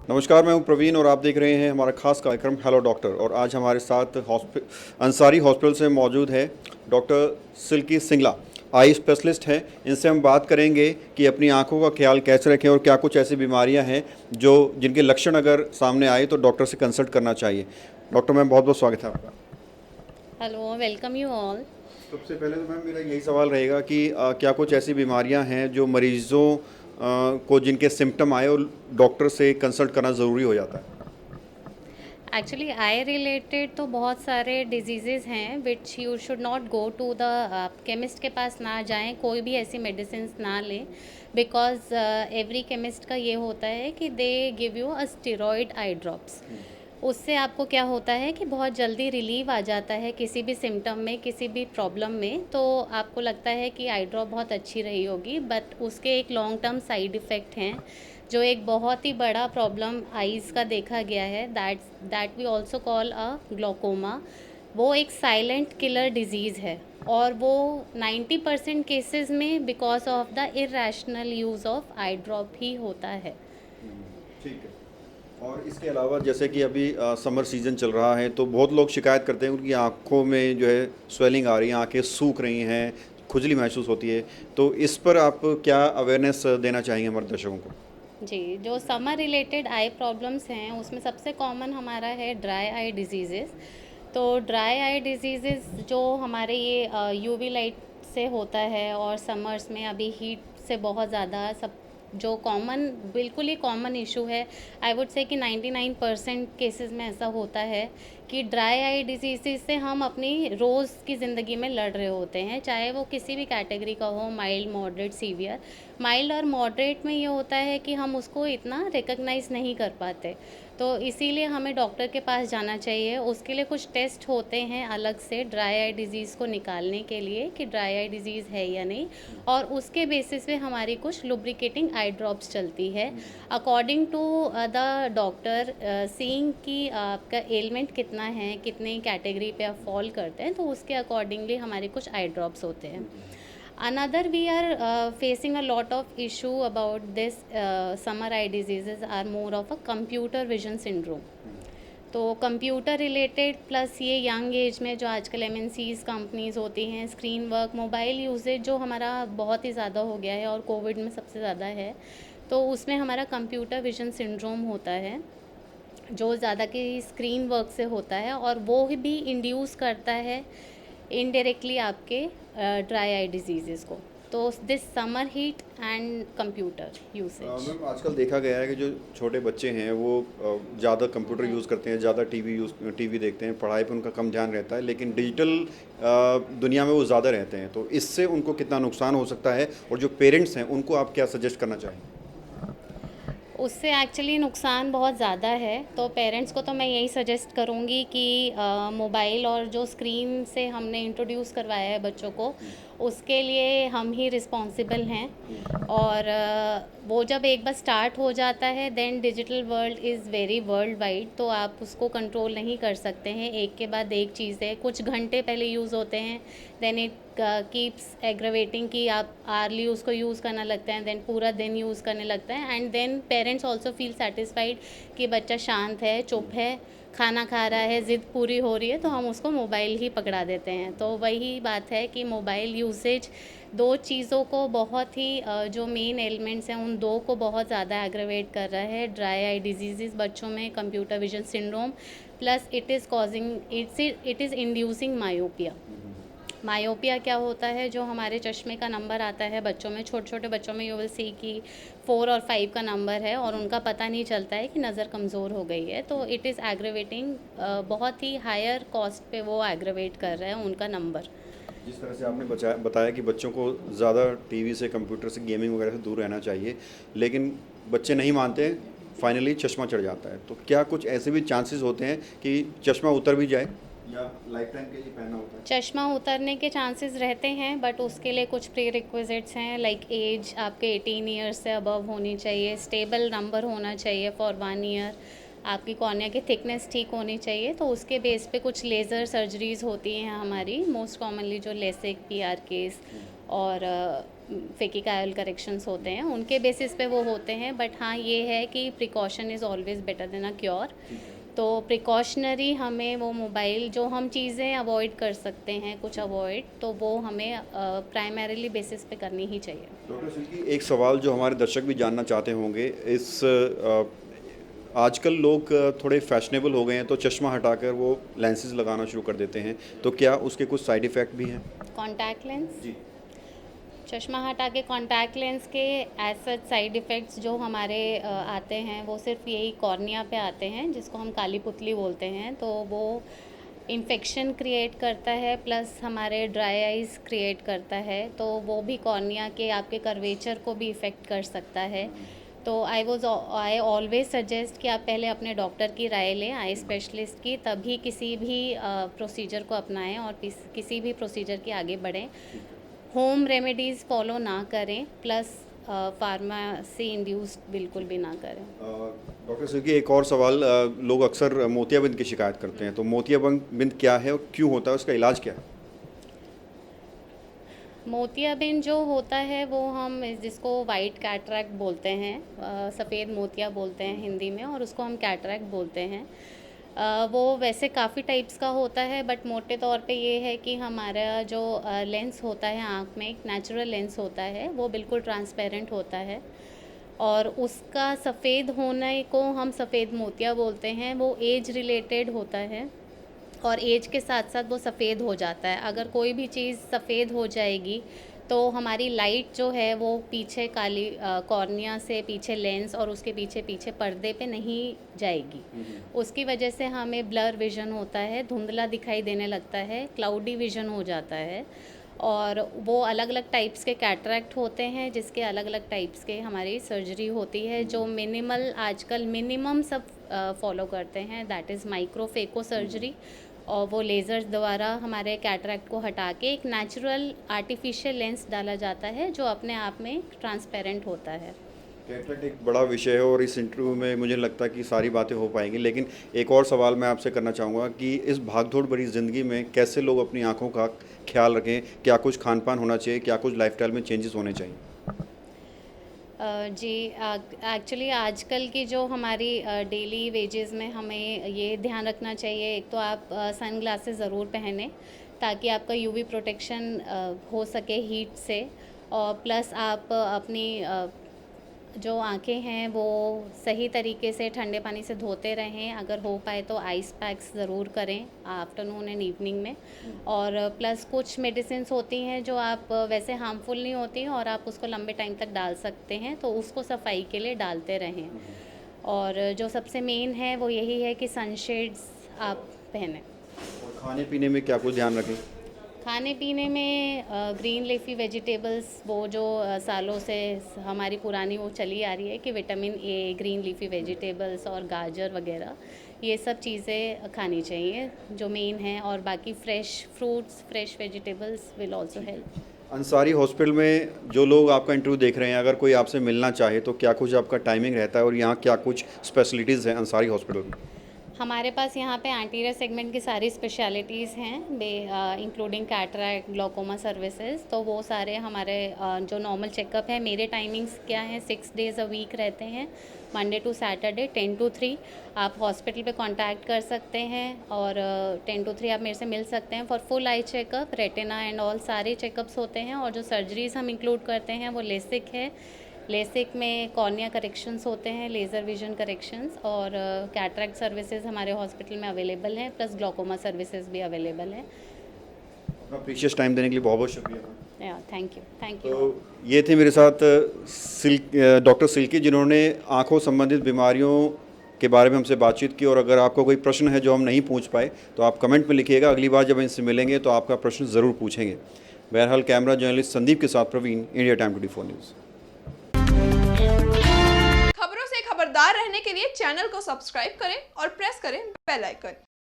नमस्कार, मैं हूं प्रवीण और आप देख रहे हैं हमारा खास कार्यक्रम हेलो डॉक्टर। और आज हमारे साथ अंसारी हॉस्पिटल से मौजूद है doctor Silky Singla, eye specialist हैं। इनसे हम बात करेंगे कि अपनी आंखों का ख्याल कैसे रखें और क्या कुछ ऐसी बीमारियां हैं जो जिनके लक्षण अगर सामने आए तो डॉक्टर से कंसल्ट करना चाहिए। डॉक्टर मैम, बहुत बहुत स्वागत है आपका। Hello, welcome you all. सबसे पहले तो मैम मेरा यही सवाल रहेगा कि क्या कुछ ऐसी बीमारियां हैं जो मरीज़ों को जिनके सिम्टम आए और डॉक्टर से कंसल्ट करना ज़रूरी हो जाता है। एक्चुअली आई रिलेटेड तो बहुत सारे डिजीज़ेज़ हैं which you should not go to the chemist के पास ना जाएं, कोई भी ऐसी मेडिसिन ना लें। बिकॉज एवरी केमिस्ट का ये होता है कि they give you a steroid eye drops. उससे आपको क्या होता है कि बहुत जल्दी रिलीव आ जाता है किसी भी सिम्टम में, किसी भी प्रॉब्लम में। तो आपको लगता है कि आई ड्रॉप बहुत अच्छी रही होगी, बट उसके एक लॉन्ग टर्म साइड इफ़ेक्ट हैं जो एक बहुत ही बड़ा प्रॉब्लम आईज़ का देखा गया है। That we also call a glaucoma. वो एक साइलेंट किलर डिजीज़ है और वो 90% केसेस में because of the irrational use of eye drop ही होता है। ठीक है। और इसके अलावा जैसे कि अभी समर सीज़न चल रहा है तो बहुत लोग शिकायत करते हैं उनकी आँखों में जो है स्वेलिंग आ रही है, आँखें सूख रही हैं, खुजली महसूस होती है। तो इस पर आप क्या अवेयरनेस देना चाहेंगे हमारे दर्शकों को? जी, जो समर रिलेटेड आई प्रॉब्लम्स हैं उसमें सबसे कॉमन हमारा है ड्राई आई डिजीज़ेज़। तो ड्राई आई डिजीज़ेज़ जो हमारे ये यूवी लाइट से होता है और समर्स में अभी हीट से बहुत ज़्यादा सब जो कॉमन बिल्कुल ही कॉमन इशू है। आई वुड से कि 99% केसेस में ऐसा होता है कि ड्राई आई डिजीज़ से हम अपनी रोज़ की ज़िंदगी में लड़ रहे होते हैं, चाहे वो किसी भी कैटेगरी का हो, माइल्ड, मॉडरेट, सीवियर। माइल्ड और मॉडरेट में ये होता है कि हम उसको इतना रिकग्नाइज़ नहीं कर पाते, तो इसीलिए हमें डॉक्टर के पास जाना चाहिए। उसके लिए कुछ टेस्ट होते हैं अलग से ड्राई आई डिज़ीज़ को निकालने के लिए कि ड्राई आई डिज़ीज़ है या नहीं, और उसके बेसिस पे हमारी कुछ लुब्रिकेटिंग आई ड्रॉप्स चलती है according to the doctor, seeing कि आपका एलिमेंट कितना है, कितने कैटेगरी पे आप फॉल करते हैं, तो उसके अकॉर्डिंगली हमारे कुछ आई ड्रॉप्स होते हैं। Another, we are facing a lot of issue about this summer eye diseases are more of a computer vision syndrome. तो कंप्यूटर रिलेटेड प्लस ये यंग एज में जो आजकल एमएनसीज कंपनीज होती हैं, स्क्रीन वर्क, मोबाइल यूजेज जो हमारा बहुत ही ज़्यादा हो गया है और कोविड में सबसे ज़्यादा है, तो उसमें हमारा कंप्यूटर विजन सिंड्रोम होता है जो ज़्यादा की स्क्रीन वर्क से होता है, और वो भी इंड्यूस करता है इनडायरेक्टली आपके ड्राई आई डिजीज़ को। तो this summer heat and computer usage. Ma'am, आजकल देखा गया है कि जो छोटे बच्चे हैं वो ज़्यादा कंप्यूटर यूज़ करते हैं, ज़्यादा टीवी देखते हैं, पढ़ाई पर उनका कम ध्यान रहता है, लेकिन डिजिटल दुनिया में वो ज़्यादा रहते हैं। तो इससे उनको कितना नुकसान हो सकता है और जो पेरेंट्स हैं उनको आप क्या सजेस्ट करना चाहेंगे? उससे एक्चुअली नुकसान बहुत ज़्यादा है, तो पेरेंट्स को तो मैं यही सजेस्ट करूँगी कि मोबाइल और जो स्क्रीन से हमने इंट्रोड्यूस करवाया है बच्चों को, उसके लिए हम ही रिस्पॉन्सिबल हैं। और वो जब एक बार स्टार्ट हो जाता है then digital world is very world wide, तो आप उसको कंट्रोल नहीं कर सकते हैं। एक के बाद एक चीज़ें कुछ घंटे पहले यूज़ होते हैं, देन इट कीप्स एग्रवेटिंग कि आप आर्ली उसको यूज़ करना लगता है, देन पूरा दिन यूज़ करने लगता है, and then parents also feel satisfied कि बच्चा शांत है, चुप है, खाना खा रहा है, ज़िद पूरी हो रही है, तो हम उसको मोबाइल ही पकड़ा देते हैं। तो वही बात है कि मोबाइल यूसेज दो चीज़ों को बहुत ही जो मेन एलिमेंट्स हैं उन दो को बहुत ज़्यादा एग्रवेट कर रहा है, ड्राई आई डिजीज़ बच्चों में, computer vision syndrome, plus it is causing it is inducing myopia. Myopia क्या होता है, जो हमारे चश्मे का नंबर आता है बच्चों में, छोटे छोटे बच्चों में यू विल सी कि 4 और 5 का नंबर है और उनका पता नहीं चलता है कि नज़र कमज़ोर हो गई है। तो इट इज़ एग्रवेटिंग, बहुत ही हायर कॉस्ट पे वो एग्रवेट कर रहा है उनका नंबर। जिस तरह से आपने बताया कि बच्चों को ज़्यादा टीवी से, कंप्यूटर से, गेमिंग वगैरह से दूर रहना चाहिए, लेकिन बच्चे नहीं मानते, फाइनली चश्मा चढ़ जाता है। तो क्या कुछ ऐसे भी चांसेस होते हैं कि चश्मा उतर भी जाए या लाइफ टाइम के लिए पहनना होता है? चश्मा उतरने के चांसेस रहते हैं, बट उसके लिए कुछ प्री रिक्विजिट्स हैं, लाइक एज आपके 18 ईयर्स से अबव होनी चाहिए, स्टेबल नंबर होना चाहिए फॉर 1 ईयर, आपकी कॉर्निया की थिकनेस ठीक होनी चाहिए। तो उसके बेस पे कुछ लेज़र सर्जरीज़ होती हैं हमारी, मोस्ट कॉमनली जो लेसिक, पीआरकेस, और फेकिक आयल करेक्शंस होते हैं, उनके बेसिस पे वो होते हैं। बट हाँ, ये है कि precaution is always better than a cure. तो प्रिकॉशनरी हमें वो मोबाइल जो हम चीज़ें अवॉइड कर सकते हैं कुछ अवॉइड, तो वो हमें प्राइमरीली बेसिस पे करनी ही चाहिए। डॉक्टर सिल्की, एक सवाल जो हमारे दर्शक भी जानना चाहते होंगे, आजकल लोग थोड़े फैशनेबल हो गए हैं तो चश्मा हटाकर वो लेंसेज लगाना शुरू कर देते हैं, तो क्या उसके कुछ साइड इफ़ेक्ट भी हैं? कॉन्टैक्ट लेंस, जी। चश्मा हटा के कॉन्टैक्ट लेंस के एज सच साइड इफ़ेक्ट्स जो हमारे आते हैं वो सिर्फ यही कॉर्निया पे आते हैं, जिसको हम काली पुतली बोलते हैं। तो वो इन्फेक्शन क्रिएट करता है, प्लस हमारे ड्राई आइज़ क्रिएट करता है, तो वो भी कॉर्निया के आपके कर्वेचर को भी इफ़ेक्ट कर सकता है। तो आई ऑलवेज सजेस्ट कि आप पहले अपने डॉक्टर की राय लें, आई स्पेशलिस्ट की, तभी किसी भी प्रोसीजर को अपनाएं और किसी भी प्रोसीजर के आगे बढ़ें। होम रेमेडीज़ फॉलो ना करें, प्लस फार्मेसी इंड्यूस्ड बिल्कुल भी ना करें। डॉक्टर सिल्की, एक और सवाल, लोग अक्सर मोतियाबिंद की शिकायत करते हैं, तो मोतियाबिंद क्या है और क्यों होता है, उसका इलाज क्या है? मोतियाबिंद जो होता है वो हम जिसको वाइट कैटरैक्ट बोलते हैं, सफ़ेद मोतिया बोलते हैं हिंदी में, और उसको हम कैटरैक्ट बोलते हैं। वो वैसे काफ़ी टाइप्स का होता है, बट मोटे तौर पे ये है कि हमारा जो लेंस होता है आँख में, एक नेचुरल लेंस होता है, वो बिल्कुल ट्रांसपेरेंट होता है, और उसका सफ़ेद होने को हम सफ़ेद मोतिया बोलते हैं। वो एज रिलेटेड होता है और एज के साथ साथ वो सफ़ेद हो जाता है। अगर कोई भी चीज़ सफ़ेद हो जाएगी तो हमारी लाइट जो है वो पीछे काली कॉर्निया से पीछे लेंस और उसके पीछे पीछे पर्दे पे नहीं जाएगी। उसकी वजह से हमें ब्लर विज़न होता है, धुंधला दिखाई देने लगता है, क्लाउडी विज़न हो जाता है। और वो अलग अलग टाइप्स के कैटरैक्ट होते हैं, जिसके अलग अलग टाइप्स के हमारी सर्जरी होती है, जो मिनिमल आजकल मिनिमम सब फॉलो करते हैं, दैट इज़ माइक्रोफेको सर्जरी। और वो लेज़र्स द्वारा हमारे कैटरैक्ट को हटा के एक नेचुरल आर्टिफिशियल लेंस डाला जाता है, जो अपने आप में ट्रांसपेरेंट होता है। कैटरेक्ट एक बड़ा विषय है और इस इंटरव्यू में मुझे लगता है कि सारी बातें हो पाएंगी, लेकिन एक और सवाल मैं आपसे करना चाहूँगा कि इस भागदौड़ भरी ज़िंदगी में कैसे लोग अपनी आँखों का ख्याल रखें, क्या कुछ खान पान होना चाहिए, क्या कुछ लाइफस्टाइल में चेंजेस होने चाहिए? जी, एक्चुअली आजकल की जो हमारी डेली वेजेस में हमें ये ध्यान रखना चाहिए, एक तो आप सन ग्लासेस ज़रूर पहनें ताकि आपका यूवी प्रोटेक्शन हो सके हीट से, और प्लस आप अपनी जो आंखें हैं वो सही तरीके से ठंडे पानी से धोते रहें। अगर हो पाए तो आइस पैक्स ज़रूर करें आफ्टरनून एंड इवनिंग में। और प्लस कुछ मेडिसिन्स होती हैं जो आप वैसे हार्मफुल नहीं होती हैं और आप उसको लंबे टाइम तक डाल सकते हैं, तो उसको सफाई के लिए डालते रहें। और जो सबसे मेन है वो यही है कि सनशेड्स आप पहनें। और खाने पीने में क्या कुछ ध्यान रखें? खाने पीने में ग्रीन लीफी वेजिटेबल्स, वो जो सालों से हमारी पुरानी वो चली आ रही है कि vitamin A, green leafy vegetables और गाजर वगैरह, ये सब चीज़ें खानी चाहिए जो मेन है। और बाकी fresh fruits, fresh vegetables will also help. Ansari hospital में जो लोग आपका इंटरव्यू देख रहे हैं, अगर कोई आपसे मिलना चाहे तो क्या कुछ आपका टाइमिंग रहता है और यहाँ क्या कुछ स्पेशलिटीज़ हैं अंसारी हॉस्पिटल में? हमारे पास यहाँ पे एंटीरियर सेगमेंट की सारी स्पेशलिटीज़ हैं, इंक्लूडिंग कैटरैक्ट, ग्लोकोमा सर्विसेज। तो वो सारे हमारे जो नॉर्मल चेकअप है, मेरे टाइमिंग्स क्या हैं, 6 डेज़ अ वीक रहते हैं, मंडे टू सैटरडे 10 to 3। आप हॉस्पिटल पे कांटेक्ट कर सकते हैं और 10 to 3 आप मेरे से मिल सकते हैं for full eye checkup, retina and all सारे चेकअप्स होते हैं। और जो सर्जरीज़ हम इंक्लूड करते हैं वो लेसिक है, लेसिक में कॉर्निया करेक्शंस होते हैं, लेज़र विजन करेक्शंस, और कैटरैक्ट सर्विसेज हमारे हॉस्पिटल में अवेलेबल हैं, प्लस ग्लोकोमा सर्विसेज भी अवेलेबल हैं। अपना प्रीशियस टाइम देने के लिए बहुत बहुत शुक्रिया। या थैंक यू। तो ये थे मेरे साथ डॉक्टर सिल्की, जिन्होंने आँखों संबंधित बीमारियों के बारे में हमसे बातचीत की। और अगर आपका कोई प्रश्न है जो हम नहीं पूछ पाए तो आप कमेंट में लिखिएगा, अगली बार जब इनसे मिलेंगे तो आपका प्रश्न ज़रूर पूछेंगे। बहरहाल कैमरा जर्नलिस्ट संदीप के साथ प्रवीण, इंडिया टाइम 24 न्यूज़। खबरों से खबरदार रहने के लिए चैनल को सब्सक्राइब करें और प्रेस करें बेल आइकन।